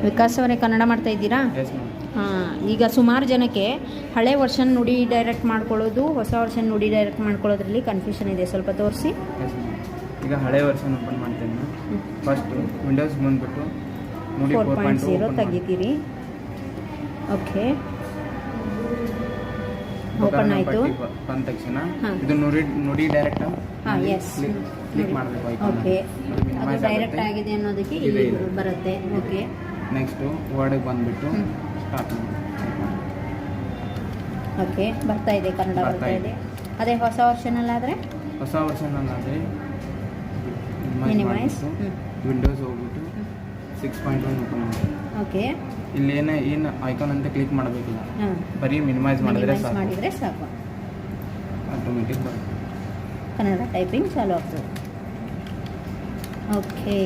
ವಿಕಾಸ್ ಅವರೇ ಕನ್ನಡ ಮಾಡ್ತಾ ಇದ್ದೀರಾ? Yes ma'am. ಹಾಂ, ಈಗ ಸುಮಾರು ಜನಕ್ಕೆ ಹಳೆ ವರ್ಷನ್ ನುಡಿ ಡೈರೆಕ್ಟ್ ಮಾಡ್ಕೊಳ್ಳೋದು, ಹೊಸ ವರ್ಷನ್ ನುಡಿ ಡೈರೆಕ್ಟ್ ಮಾಡ್ಕೊಳ್ಳೋದ್ರಲ್ಲಿ ಕನ್ಫ್ಯೂಷನ್ ಇದೆ, ಸ್ವಲ್ಪ ತೋರಿಸಿ. Yes ma'am. ಈಗ ಹಳೆ ವರ್ಷನ್ ಓಪನ್ ಮಾಡ್ತೇನೆ ಮ್ಯಾಮ್. ಫಸ್ಟ್ ವಿಂಡೋಸ್ ಬಂದುಬಿಟ್ಟು ನುಡಿ 4.0 ತೆಗಿತೀರಿ. ಓಕೆ, ಓಪನ್ ಆಯಿತು. ಬಂದ ತಕ್ಷಣ ಇದು ನುಡಿ ಡೈರೆಕ್ಟ್ ಎಸ್ ಕ್ಲಿಕ್ ಮಾಡಬೇಕು. ಓಕೆ, ಅದು ಡೈರೆಕ್ಟ್ ಆಗಿದೆ ಅನ್ನೋದಕ್ಕೆ ಇಲ್ಲಿ ಬರುತ್ತೆ. ಓಕೆ, ನೆಕ್ಸ್ಟು ವರ್ಡಿಗೆ ಬಂದುಬಿಟ್ಟು ಸ್ಟಾರ್ಟ್ ಮಾಡಿ. ಓಕೆ, ಬರ್ತಾ ಇದೆ, ಕನ್ನಡ ಬರ್ತಾ ಇದೆ. ಅದೇ ಹೊಸ ವರ್ಷನಲ್ಲಾದರೆ ಹೊಸ ವರ್ಷನಲ್ಲಾದರೆ ಮಿನಿಮೈಸ್ ವಿಂಡೋಸ್ ಹೋಗ್ಬಿಟ್ಟು 6.1 ಓಪನ್ ಮಾಡಿ. ಓಕೆ, ಇಲ್ಲಿ ಏನು ಐಕಾನ್ ಅಂತ ಕ್ಲಿಕ್ ಮಾಡಬೇಕಿಲ್ಲ, ಬರೀ ಮಿನಿಮೈಸ್ ಮಾಡಿದರೆ ಸಾಕು, ಆಟೋಮೆಟಿಕ್ ಬರುತ್ತೆ. ಕನ್ನಡ ಟೈಪಿಂಗ್ ಚಾಲು ಆಗ್ತದೆ. ಓಕೆ.